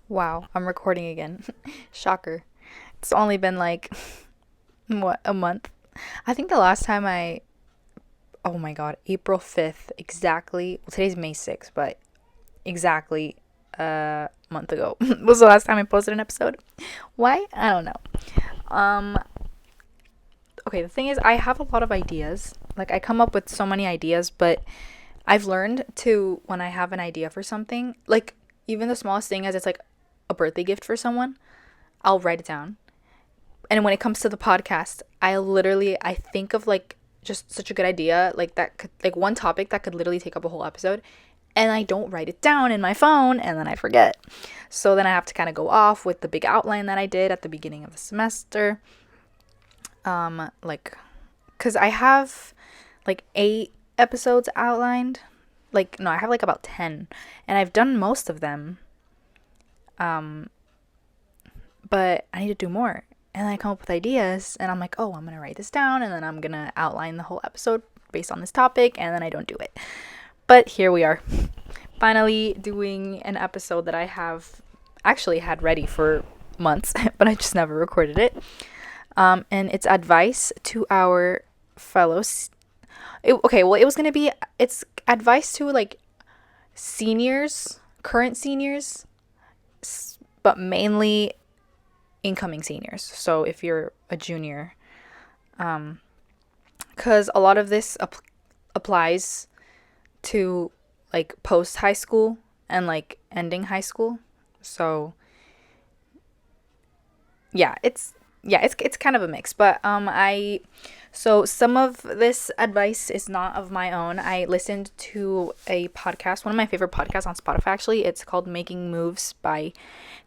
Wow, I'm recording again. Shocker. It's only been like, what, a month? I think the last time oh my god, April 5th, exactly. Well, today's May 6th, but exactly a month ago was the last time I posted an episode. Why? I don't know. Um, okay, the thing is, I have a lot of ideas. Like, I come up with so many ideas, but I've learned to, when I have an idea for something, like, even the smallest thing as it's like a birthday gift for someone, I'll write it down. And when it comes to the podcast, I think of like just such a good idea, like that could, like one topic that could literally take up a whole episode, and I don't write it down in my phone, and then I forget. So then I have to kind of go off with the big outline that I did at the beginning of the semester. Like, cuz I have like 8 episodes outlined. Like, no, I have like about 10, and I've done most of them. Um but I need to do more. And then I come up with ideas and I'm like, oh, I'm going to write this down and then I'm going to outline the whole episode based on this topic, and then I don't do it. But here we are, finally doing an episode that I have actually had ready for months, but I just never recorded it. And it's advice to our fellows. Okay, well, it was going to be, it's advice to like seniors, current seniors, but mainly incoming seniors. So if you're a junior, because a lot of this applies to like post high school and like ending high school. So it's kind of a mix. But so some of this advice is not of my own. I listened to a podcast, one of my favorite podcasts on Spotify actually. It's called Making Moves by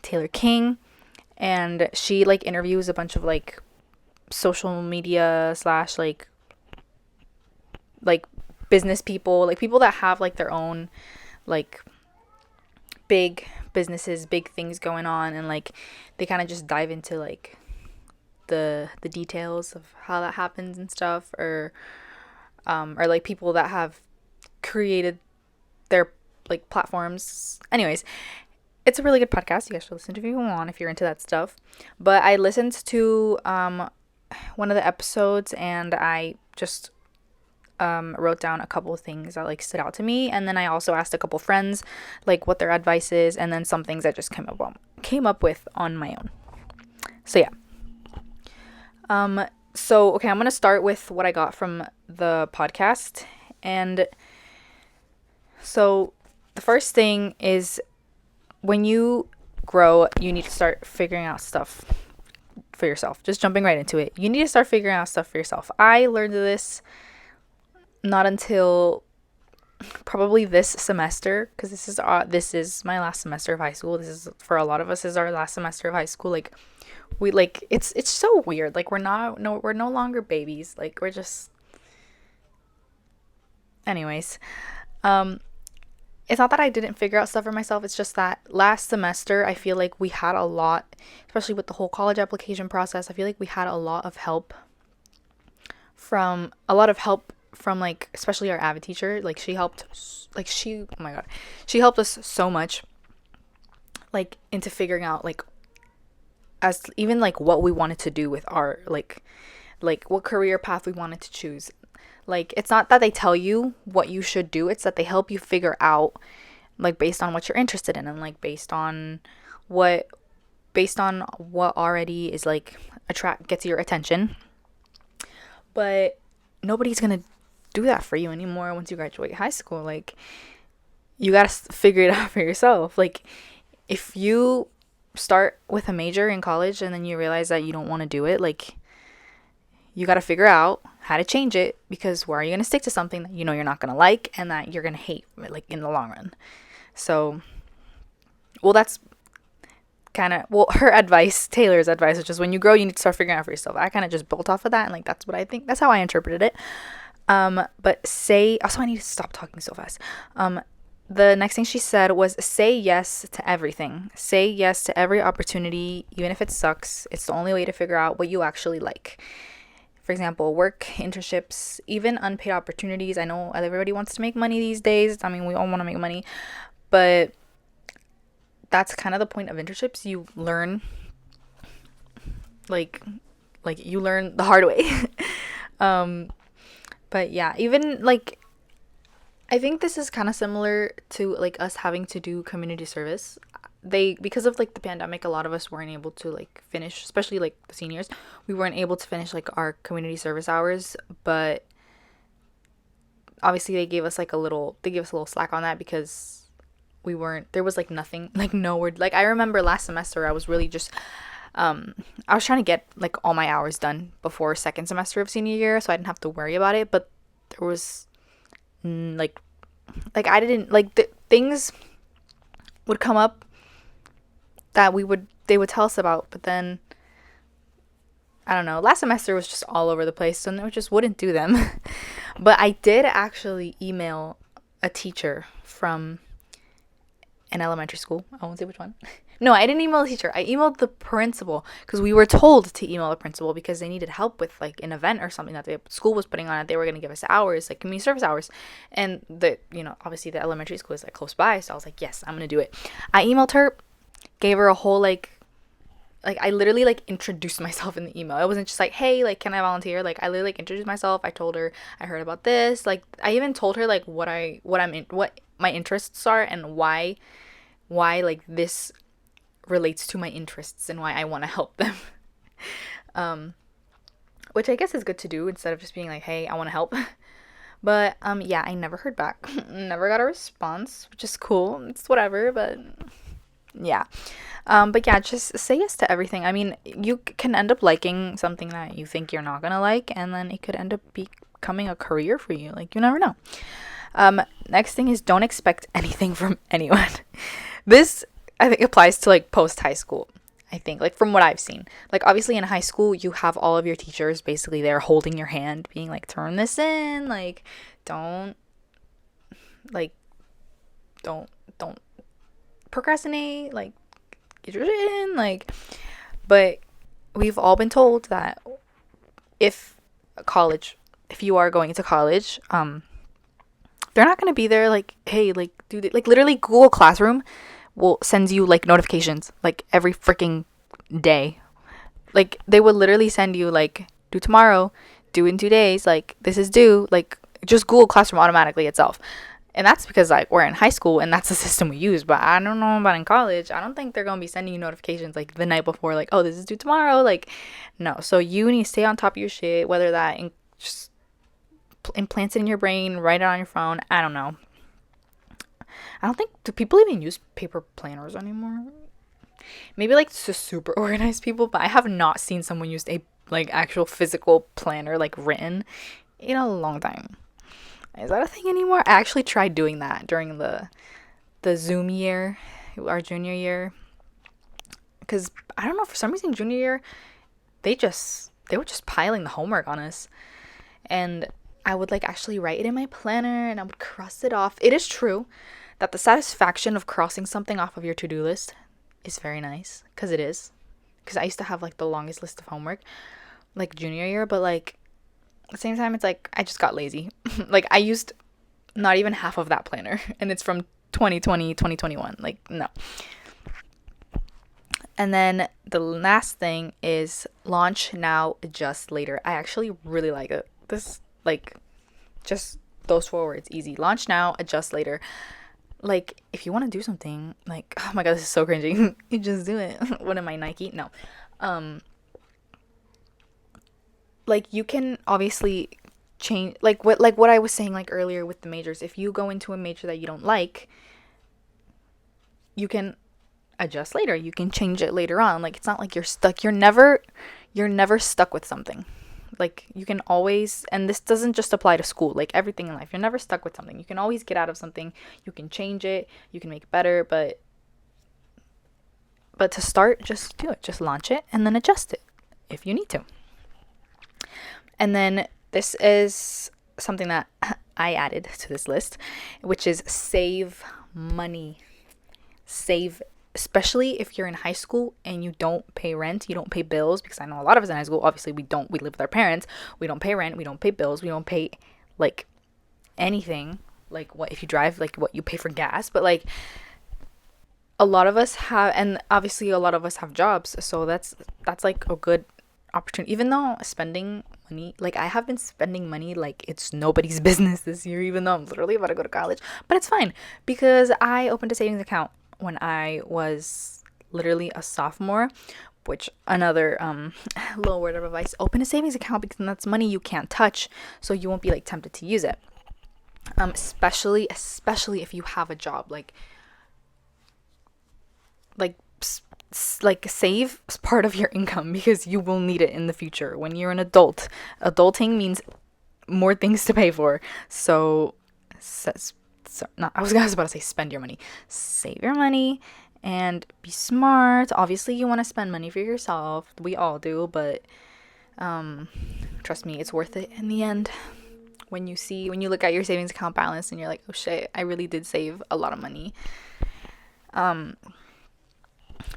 Taylor King, and she like interviews a bunch of like social media slash like business people, like people that have like their own like big businesses, big things going on, and like they kind of just dive into like the details of how that happens and stuff, or like people that have created their like platforms. Anyways, it's a really good podcast. You guys should listen to it if you want, if you're into that stuff. But I listened to one of the episodes, and I just wrote down a couple of things that like stood out to me, and then I also asked a couple friends like what their advice is, and then some things I just came up with on my own. So yeah. So okay, I'm gonna start with what I got from the podcast, and so the first thing is, when you grow, you need to start figuring out stuff for yourself. Just jumping right into it. You need to start figuring out stuff for yourself. I learned this not until probably this semester, because this is my last semester of high school. This is, for a lot of us, is our last semester of high school. Like, we like, it's so weird. Like, we're no longer babies. Like, we're just, anyways. It's not that I didn't figure out stuff for myself. It's just that last semester, I feel like we had a lot, especially with the whole college application process. I feel like we had a lot of help from like, especially our AVID teacher. Like, she helped, like, oh my god, she helped us so much, like, into figuring out like, as even like what we wanted to do with our like what career path we wanted to choose. Like, it's not that they tell you what you should do, it's that they help you figure out, like, based on what you're interested in, and like what based on what already is like gets your attention. But nobody's gonna do that for you anymore once you graduate high school. Like, you gotta figure it out for yourself. Like, if you start with a major in college and then you realize that you don't want to do it, like, you got to figure out how to change it, because where are you going to stick to something that you know you're not going to like and that you're going to hate, like, in the long run? So, well, that's kind of, well, her advice, Taylor's advice, which is when you grow, you need to start figuring out for yourself. I kind of just built off of that, and like, that's what I think, that's how I interpreted it. But also, I need to stop talking so fast. The next thing she said was, say yes to everything. Say yes to every opportunity, even if it sucks. It's the only way to figure out what you actually like. For example, work, internships, even unpaid opportunities. I know everybody wants to make money these days. I mean, we all want to make money, but that's kind of the point of internships. You learn, like you learn the hard way. um but yeah, even like I think this is kind of similar to like us having to do community service. They, because of like the pandemic, a lot of us weren't able to like finish, especially like the seniors, we weren't able to finish like our community service hours. But obviously they gave us a little slack on that, because we weren't, there was like nothing, like no word. Like I remember last semester I was really just I was trying to get like all my hours done before second semester of senior year, so I didn't have to worry about it. But there was like I didn't like things would come up that they would tell us about, but then I don't know, last semester was just all over the place, so I just wouldn't do them. But I did actually email a teacher from an elementary school. I won't say which one. No, I didn't email the teacher. I emailed the principal, because we were told to email the principal because they needed help with like an event or something that the school was putting on. They were going to give us hours, like community service hours. And obviously the elementary school is like close by. So I was like, yes, I'm going to do it. I emailed her, gave her a whole like I literally like introduced myself in the email. It wasn't just like, hey, like, can I volunteer? Like I literally like introduced myself. I told her I heard about this. Like I even told her like what my interests are, and why like this relates to my interests, and why I want to help them. Which I guess is good to do, instead of just being like, hey, I want to help. But yeah, I never heard back. Never got a response, which is cool. It's whatever, but yeah. But yeah, just say yes to everything. I mean, you can end up liking something that you think you're not gonna like, and then it could end up becoming a career for you. Like, you never know. Next thing is, don't expect anything from anyone. This, I think, applies to like post high school. I think, like, from what I've seen, like, obviously in high school you have all of your teachers basically there holding your hand, being like, turn this in, like, don't don't procrastinate, like, get your shit in, like. But we've all been told that if you are going to college, they're not going to be there like, hey, like, dude, like, literally Google Classroom will send you like notifications like every freaking day. Like they would literally send you like, do tomorrow, do in 2 days, like this is due, like just Google Classroom automatically itself. And that's because like we're in high school and that's the system we use. But I don't know about in college. I don't think they're gonna be sending you notifications like the night before, like, oh, this is due tomorrow. Like, no. So you need to stay on top of your shit, whether that just implants it in your brain, write it on your phone. I don't know. I don't think, do people even use paper planners anymore? Maybe like just super organized people, but I have not seen someone use a like actual physical planner like written in a long time. Is that a thing anymore? I actually tried doing that during the Zoom year, our junior year, because I don't know, for some reason junior year they were just piling the homework on us, and I would like actually write it in my planner and I would cross it off. It is true that the satisfaction of crossing something off of your to-do list is very nice, because it is. Because I used to have like the longest list of homework like junior year, but like at the same time it's like I just got lazy. Like I used not even half of that planner, and it's from 2020, 2021. Like, no. And then the last thing is launch now, adjust later. I actually really like it. This, like, just those 4 words, easy. Launch now, adjust later. Like, if you want to do something, like, oh my god, this is so cringy. You just do it. What am I, Nike? No. Like, you can obviously change, like what I was saying like earlier with the majors. If you go into a major that you don't like, you can adjust later. You can change it later on. Like, it's not like you're stuck. You're never stuck with something. Like, you can always, and this doesn't just apply to school, like everything in life, you're never stuck with something. You can always get out of something. You can change it, you can make it better, but to start, just do it. Just launch it and then adjust it if you need to. And then this is something that I added to this list, which is save money. Save, especially if you're in high school and you don't pay rent, you don't pay bills, because I know a lot of us in high school, obviously we live with our parents, we don't pay rent, we don't pay bills, we don't pay like anything, like what if you drive, like what you pay for gas, but like a lot of us have, and obviously a lot of us have jobs, so that's like a good opportunity. Even though spending money, like I have been spending money like it's nobody's business this year, even though I'm literally about to go to college, but it's fine because I opened a savings account when I was literally a sophomore. Which another little word of advice: open a savings account because that's money you can't touch, so you won't be like tempted to use it. Especially if you have a job, like like save part of your income because you will need it in the future when you're an adult. Adulting means more things to pay for. So, not, I was about to say spend your money. Save your money and be smart. Obviously, you want to spend money for yourself. We all do, but trust me, it's worth it in the end. When you look at your savings account balance and you're like, oh shit, I really did save a lot of money.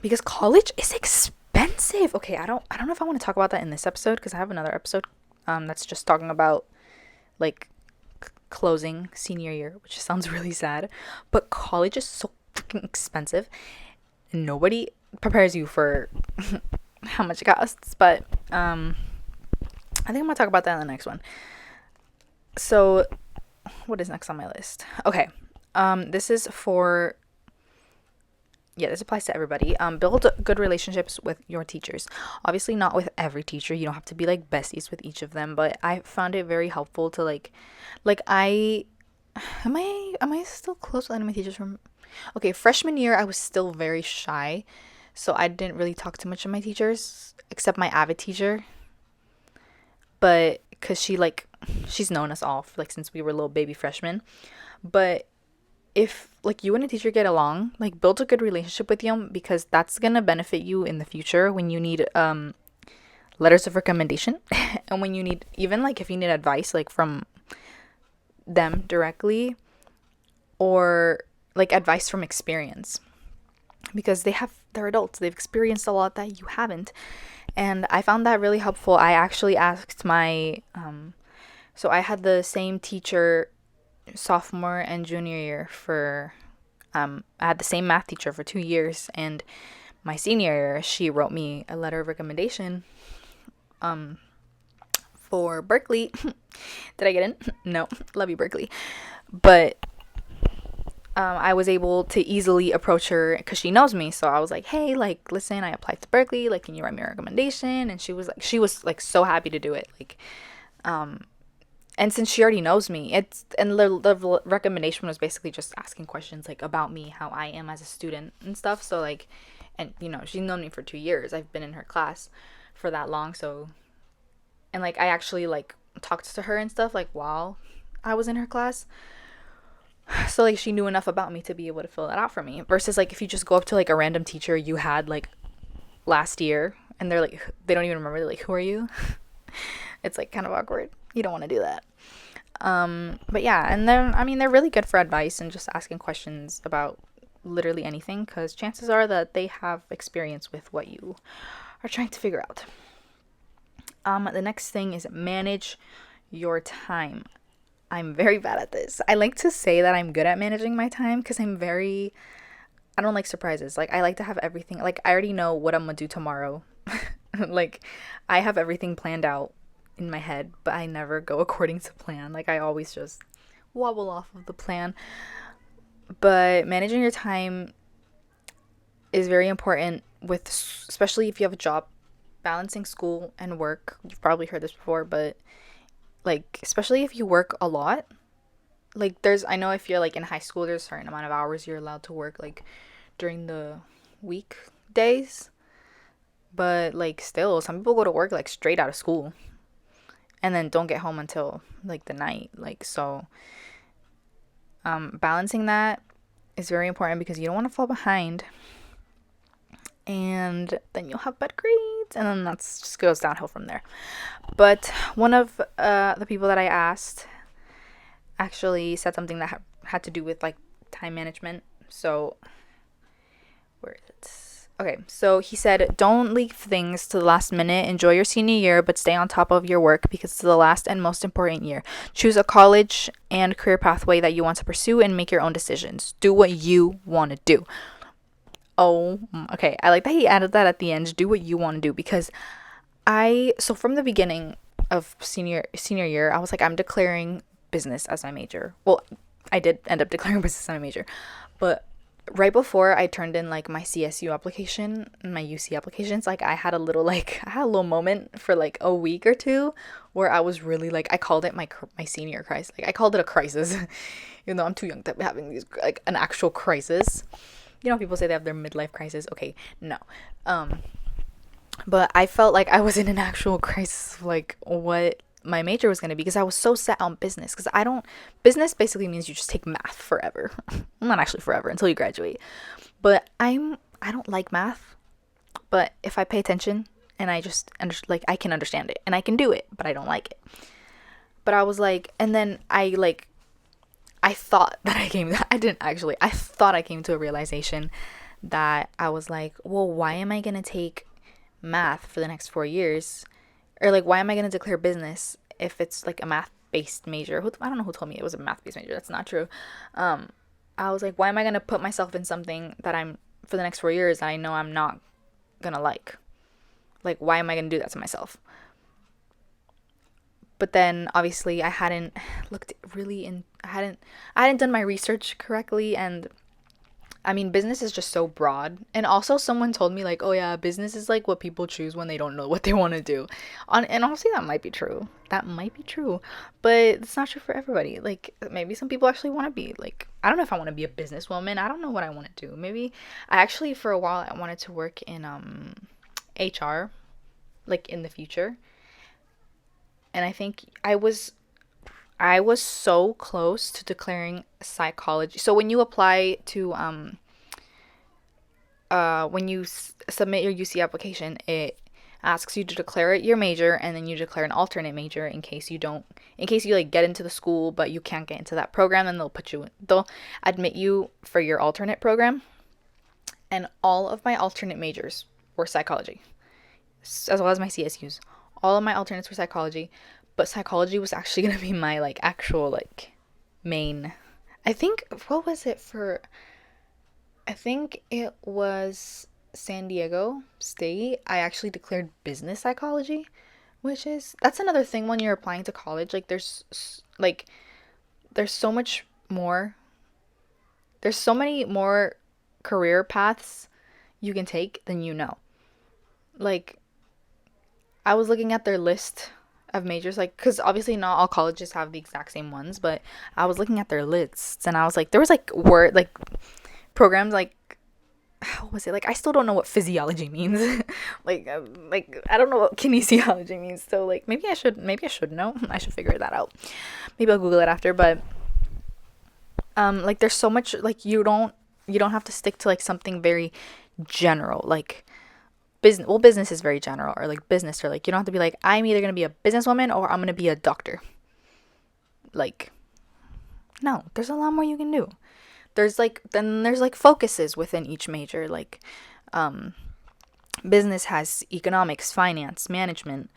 Because college is expensive. Okay, I don't know if I want to talk about that in this episode because I have another episode that's just talking about like closing senior year, which sounds really sad. But college is so freaking expensive. Nobody prepares you for how much it costs. But I think I'm gonna talk about that in the next one. So, what is next on my list? Okay, this is for. Yeah, this applies to everybody. Build good relationships with your teachers. Obviously, not with every teacher. You don't have to be like besties with each of them. But I found it very helpful to like I, am I still close with any of my teachers from? Okay, freshman year I was still very shy, so I didn't really talk to much of my teachers except my Avid teacher. But because she's known us all for, like since we were little baby freshmen, but if like you and a teacher get along, like build a good relationship with them because that's gonna benefit you in the future when you need letters of recommendation and when you need even like if you need advice like from them directly or like advice from experience because they're adults, they've experienced a lot that you haven't. And I found that really helpful. I actually asked my so I had the same teacher sophomore and junior year for I had the same math teacher for 2 years, and my senior year she wrote me a letter of recommendation for Berkeley. Did I get in? No. Love you, Berkeley. But I was able to easily approach her because she knows me. So I was like, hey, like, listen, I applied to Berkeley. Like, can you write me a recommendation? And she was like so happy to do it. Like, and since she already knows me, the recommendation was basically just asking questions like about me, how I am as a student and stuff. So like, and you know, she's known me for 2 years. I've been in her class for that long. So, and like, I actually like talked to her and stuff like while I was in her class. So like, she knew enough about me to be able to fill that out for me. Versus like, if you just go up to like a random teacher you had like last year and they're like, they don't even remember. They're like, who are you? It's like kind of awkward. You don't want to do that. But yeah, and then I mean they're really good for advice and just asking questions about literally anything because chances are that they have experience with what you are trying to figure out. The next thing is manage your time. I'm very bad at this. I like to say that I'm good at managing my time because I don't like surprises. Like I like to have everything, like I already know what I'm gonna do tomorrow. Like I have everything planned out in my head, but I never go according to plan. Like I always just wobble off of the plan. But managing your time is very important with, especially if you have a job, balancing school and work. You've probably heard this before, but like especially if you work a lot, like I know if you're like in high school there's a certain amount of hours you're allowed to work like during the weekdays, but like still some people go to work like straight out of school and then don't get home until like the night. Like so balancing that is very important because you don't want to fall behind and then you'll have bad grades and then that's just goes downhill from there. But one of the people that I asked actually said something that had to do with like time management. So where is it? Okay, so he said, don't leave things to the last minute. Enjoy your senior year, but stay on top of your work because it's the last and most important year. Choose a college and career pathway that you want to pursue and make your own decisions. Do what you want to do. Oh, okay. I like that he added that at the end. Do what you want to do, because so from the beginning of senior year, I was like, I'm declaring business as my major. Well, I did end up declaring business as my major, but right before I turned in like my CSU application and my UC applications, like I had a little moment for like a week or two where I was really like, I called it my senior crisis. Like I called it a crisis, even though I'm too young to be having these like an actual crisis. You know, people say they have their midlife crisis. Okay, no. But I felt like I was in an actual crisis of like what my major was going to be, because I was so set on business. Because business basically means you just take math forever. Not actually forever, until you graduate. But I don't like math. But if I pay attention and I just like, I can understand it and I can do it, but I don't like it. But I was like, and then I thought that I thought I came to a realization that I was like, well, why am I going to take math for the next 4 years? Or like, why am I going to declare business if it's like a math based major? I don't know who told me it was a math based major. That's not true. I was like, why am I going to put myself in something that I'm for the next 4 years that I know I'm not going to like? Like, why am I going to do that to myself? But then obviously I hadn't looked really in, I hadn't done my research correctly. And I mean, business is just so broad. And also someone told me like, oh yeah, business is like what people choose when they don't know what they want to do. And honestly, that might be true. That might be true. But it's not true for everybody. Like, maybe some people actually want to be like, I don't know if I want to be a businesswoman. I don't know what I want to do. Maybe I actually, for a while, I wanted to work in HR, like in the future. And I think I was so close to declaring psychology. So when you apply to when you submit your UC application, it asks you to declare it your major, and then you declare an alternate major in case you like get into the school but you can't get into that program. Then they'll admit you for your alternate program. And all of my alternate majors were psychology, as well as my CSUs. All of my alternates were psychology, but psychology was actually going to be my like actual like main. I think what was it for? I think it was San Diego State. I actually declared business psychology, that's another thing when you're applying to college. Like there's so much more. There's so many more career paths you can take than you know. Like, I was looking at their list of majors, like, because obviously not all colleges have the exact same ones, but I was looking at their lists and I was like, there was like programs like, how was it? Like, I still don't know what physiology means. like I don't know what kinesiology means. So like, maybe I should know. I should figure that out. Maybe I'll Google it after. But like, there's so much, like, you don't have to stick to like something very general, like business is very general, or like business, or like, you don't have to be like, I'm either going to be a businesswoman or I'm going to be a doctor. Like, no, there's a lot more you can do. There's like focuses within each major. Like, business has economics, finance, management,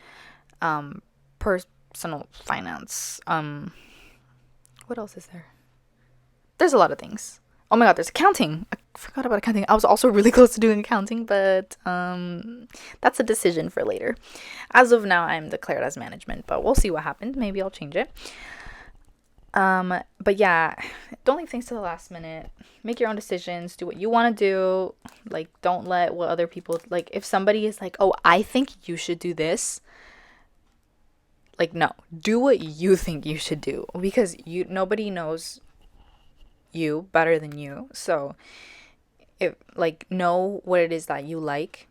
personal finance. What else is there? There's a lot of things. Oh my god, there's accounting. I forgot about accounting. I was also really close to doing accounting, but that's a decision for later. As of now, I'm declared as management, but we'll see what happens. Maybe I'll change it. But yeah, don't leave things to the last minute. Make your own decisions. Do what you want to do. Like, don't let what other people, like, if somebody is like, oh, I think you should do this. Like, no, do what you think you should do, because nobody knows you better than you. So if like, know what it is that you like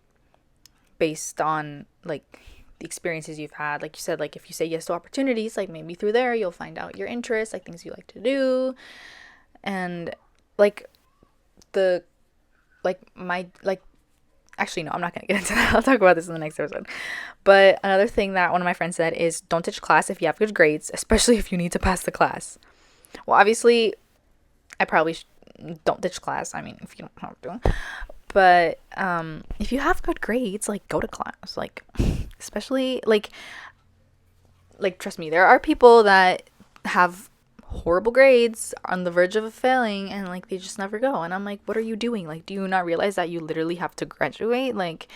based on like the experiences you've had. Like you said, like, if you say yes to opportunities, like, maybe through there you'll find out your interests, like things you like to do. And like the like my like actually, no, I'm not gonna get into that. I'll talk about this in the next episode. But another thing that one of my friends said is, don't ditch class if you have good grades, especially if you need to pass the class. Well, obviously I probably don't ditch class. I mean, if you don't have to. But if you have good grades, like, go to class. Like, especially like trust me, there are people that have horrible grades, on the verge of failing, and like they just never go. And I'm like, what are you doing? Like, do you not realize that you literally have to graduate? Like,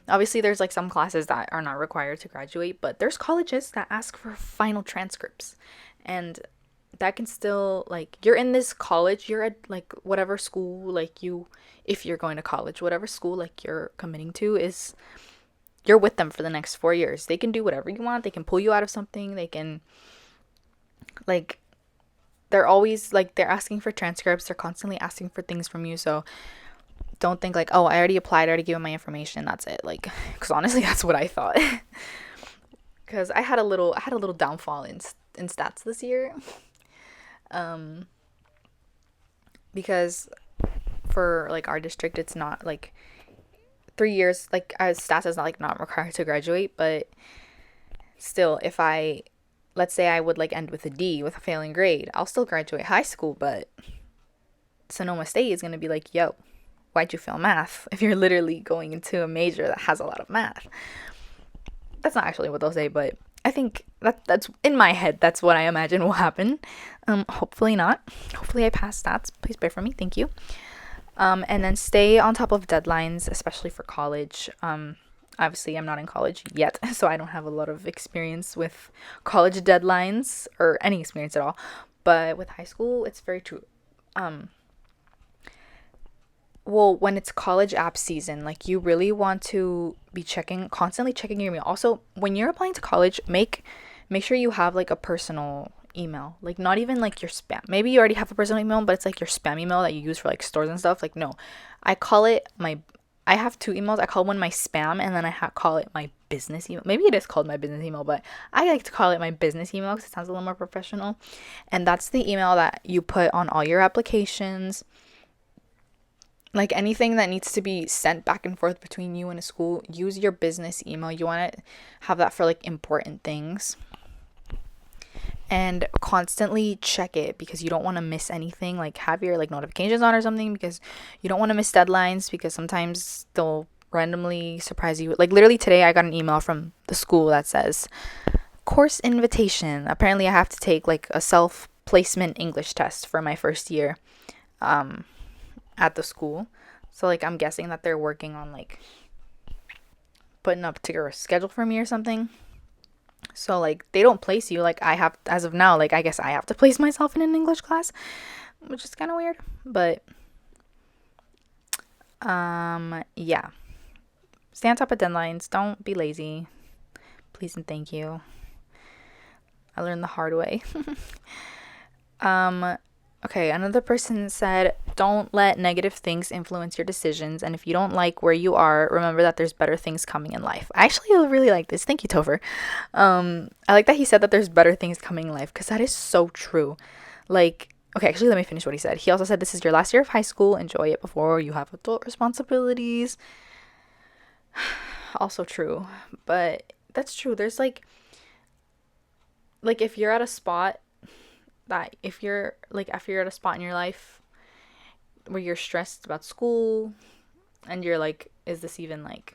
obviously there's like some classes that are not required to graduate, but there's colleges that ask for final transcripts. And that can still, like, you're in this college, you're at like whatever school, like, you, if you're going to college, whatever school like you're committing to, is you're with them for the next 4 years. They can do whatever you want. They can pull you out of something. They can, like, they're always like, they're asking for transcripts. They're constantly asking for things from you. So don't think like, oh, I already applied, I already gave them my information, that's it. Like, because honestly, that's what I thought. Because I had a little downfall in stats this year. Because for like our district, it's not like 3 years, like, as stats is not like not required to graduate, but still, if I, let's say I would like end with a D with a failing grade, I'll still graduate high school. But Sonoma State is going to be like, yo, why'd you fail math if you're literally going into a major that has a lot of math? That's not actually what they'll say, but I think that's in my head, that's what I imagine will happen. Hopefully not. Hopefully I pass stats. Please pray for me. Thank you. And then stay on top of deadlines, especially for college. Obviously I'm not in college yet, so I don't have a lot of experience with college deadlines or any experience at all. But with high school, it's very true. Well, when it's college app season, like, you really want to be constantly checking your email. Also, when you're applying to college, make sure you have like a personal email, like, not even like your spam. Maybe you already have a personal email, but it's like your spam email that you use for like stores and stuff. Like, no, I have two emails. I call one my spam, and then call it my business email. Maybe it is called my business email, but I like to call it my business email because it sounds a little more professional. And that's the email that you put on all your applications. Like, anything that needs to be sent back and forth between you and a school, use your business email. You want to have that for like important things. And constantly check it, because you don't want to miss anything. Like, have your like notifications on or something, because you don't want to miss deadlines, because sometimes they'll randomly surprise you. Like, literally today I got an email from the school that says course invitation. Apparently I have to take like a self-placement English test for my first year at the school. So like, I'm guessing that they're working on like putting up a schedule for me or something. So like, they don't place you, like, I have, as of now, like, I guess I have to place myself in an English class, which is kind of weird. But yeah, stay on top of deadlines. Don't be lazy, please and thank you. I learned the hard way. Okay, another person said, don't let negative things influence your decisions. And if you don't like where you are, remember that there's better things coming in life. I actually really like this. Thank you, Topher. I like that he said that there's better things coming in life, because that is so true. Like, okay, actually, let me finish what he said. He also said, this is your last year of high school. Enjoy it before you have adult responsibilities. Also true. But that's true. There's like, if you're at a spot if you're at a spot in your life where you're stressed about school, and you're like, is this even like,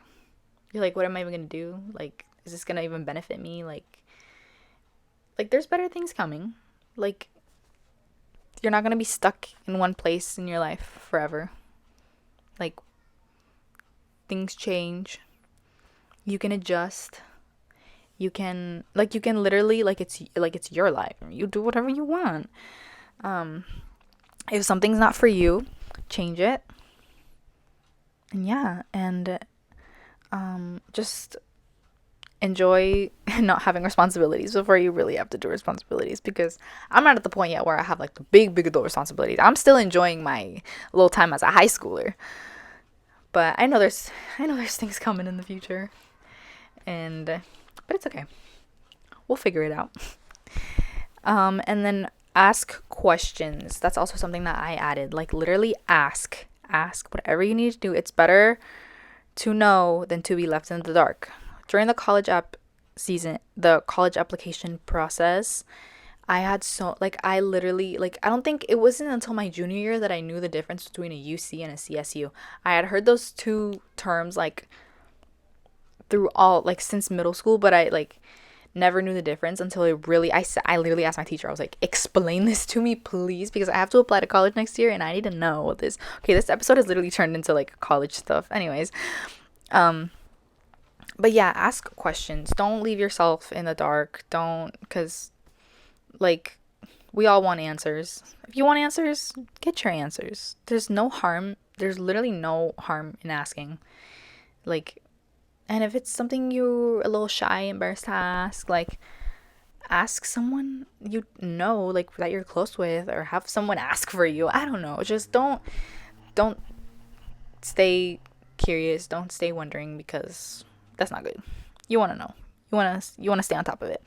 you're like, what am I even gonna do? Like, is this gonna even benefit me? Like there's better things coming. Like, you're not gonna be stuck in one place in your life forever. Like, things change. You can adjust. You can literally, like, it's your life. You do whatever you want. If something's not for you, change it. And yeah, and just enjoy not having responsibilities before you really have to do responsibilities, because I'm not at the point yet where I have like the big adult responsibilities. I'm still enjoying my little time as a high schooler. But I know there's things coming in the future. But it's okay. We'll figure it out. And then ask questions. That's also something that I added. Like, literally ask whatever you need to do. It's better to know than to be left in the dark. During the college application process, I had I literally, I don't think it wasn't until my junior year that I knew the difference between a UC and a CSU. I had heard those two terms through all, since middle school, but I never knew the difference until I literally asked my teacher. I was like, explain this to me, please, because I have to apply to college next year and I need to know what this. Okay, this episode has literally turned into like college stuff. Anyways, but yeah, ask questions. Don't leave yourself in the dark. Don't, because like we all want answers. If you want answers, get your answers. There's no harm. There's literally no harm in asking. Like, and if it's something you're a little shy, embarrassed to ask, like, ask someone you know, like, that you're close with, or have someone ask for you. I don't know. Just don't stay curious. Don't stay wondering, because that's not good. You want to know. You want to stay on top of it.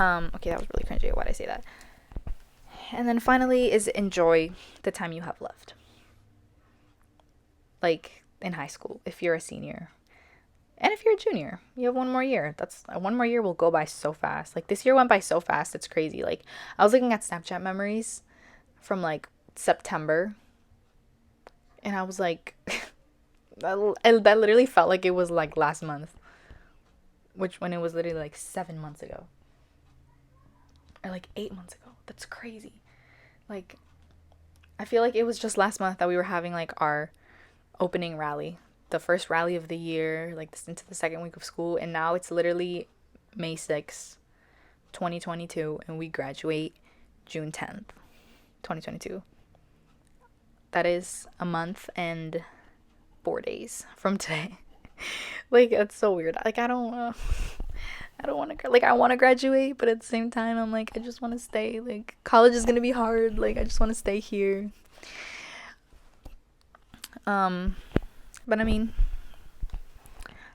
Okay, that was really cringy. Why'd I say that? And then finally is enjoy the time you have left. Like in high school, if you're a senior. And if you're a junior, you have one more year. That's one more year will go by so fast. Like this year went by so fast. It's crazy. Like I was looking at Snapchat memories from like September, and I was like, that literally felt like it was like last month, which when it was literally like 7 months ago, or like 8 months ago. That's crazy. Like I feel like it was just last month that we were having like our opening rally, the first rally of the year, like this into the second week of school, and now it's literally May 6th, 2022, and we graduate June 10th, 2022. That is a month and 4 days from today. Like it's so weird. Like I don't want to like I want to graduate, but at the same time I'm like I just want to stay. Like college is going to be hard. Like I just want to stay here. But I mean,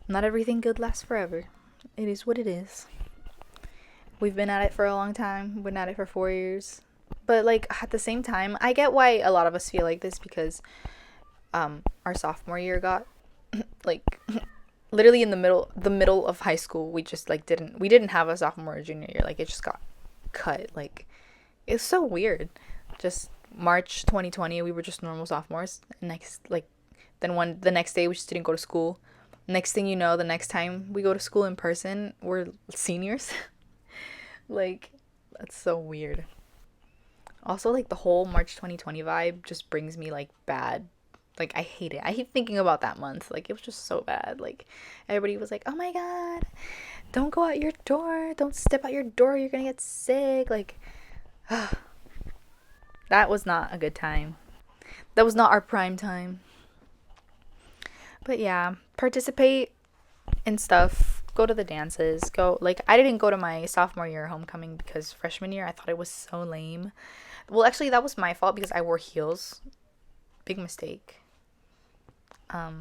not everything good lasts forever. It is what it is. We've been at it for a long time. We've been at it for 4 years. But like at the same time, I get why a lot of us feel like this, because our sophomore year got like literally in the middle of high school. We just like didn't have a sophomore or junior year. Like it just got cut. Like it's so weird. Just March 2020, we were just normal sophomores. The next day we just didn't go to school. Next thing you know, the next time we go to school in person, we're seniors. Like that's so weird. Also, like the whole March 2020 vibe just brings me like bad. Like I hate it. I hate thinking about that month. Like it was just so bad. Like everybody was like, "Oh my god, don't go out your door. Don't step out your door. You're gonna get sick." Like that was not a good time. That was not our prime time. But yeah, participate in stuff. Go to the dances. Go, like, I didn't go to my sophomore year homecoming because freshman year I thought it was so lame. Well, actually, that was my fault because I wore heels. Big mistake. I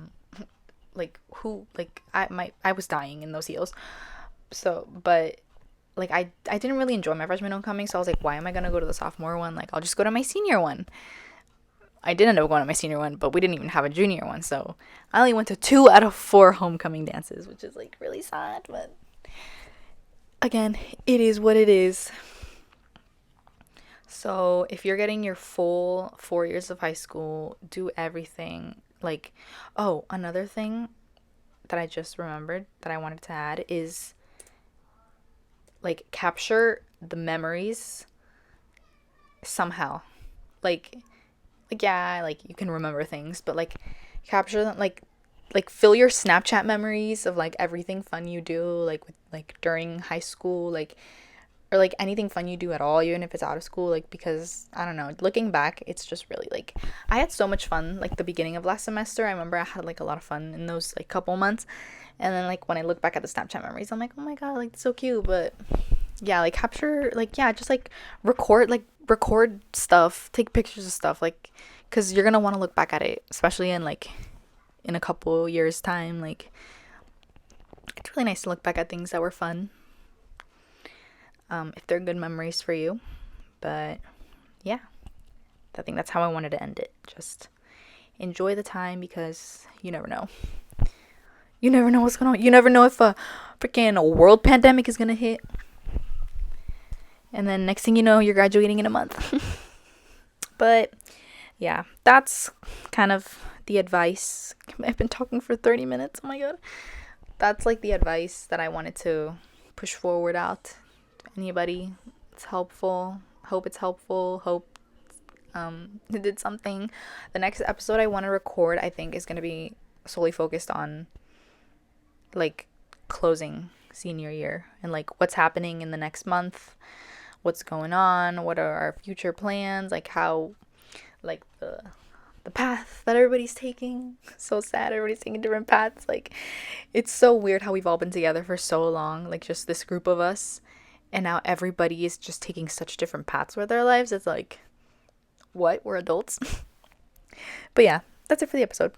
was dying in those heels. So, but like I didn't really enjoy my freshman homecoming, so I was like, why am I gonna go to the sophomore one? Like I'll just go to my senior one. I did end up going to my senior one, but we didn't even have a junior one, so I only went to 2 out of 4 homecoming dances, which is like really sad, but again, it is what it is. So if you're getting your full 4 years of high school, do everything. Like, oh, another thing that I just remembered that I wanted to add is like capture the memories somehow. Like yeah, like you can remember things, but like capture them, like fill your Snapchat memories of like everything fun you do, like with like during high school, like, or like anything fun you do at all, even if it's out of school, like, because I don't know, looking back, it's just really like I had so much fun like the beginning of last semester. I remember I had like a lot of fun in those like couple months, and then like when I look back at the Snapchat memories, I'm like, oh my god, like it's so cute. But yeah, like capture, like, yeah, just like record stuff, take pictures of stuff, like, because you're gonna want to look back at it, especially in like in a couple years time. Like it's really nice to look back at things that were fun, if they're good memories for you. But yeah, I think that's how I wanted to end it. Just enjoy the time, because you never know what's going on. You never know if a freaking world pandemic is gonna hit, and then next thing you know, you're graduating in a month. But yeah, that's kind of the advice. I've been talking for 30 minutes. Oh my god. That's like the advice that I wanted to push forward out to anybody. It's helpful. Hope it's helpful. Hope it did something. The next episode I want to record, I think, is going to be solely focused on like closing senior year and like what's happening in the next month, what's going on, what are our future plans, like how like the path that everybody's taking. So sad, everybody's taking different paths. Like, it's so weird how we've all been together for so long, like just this group of us, and now everybody is just taking such different paths with their lives. It's like, what? We're adults. But yeah, that's it for the episode.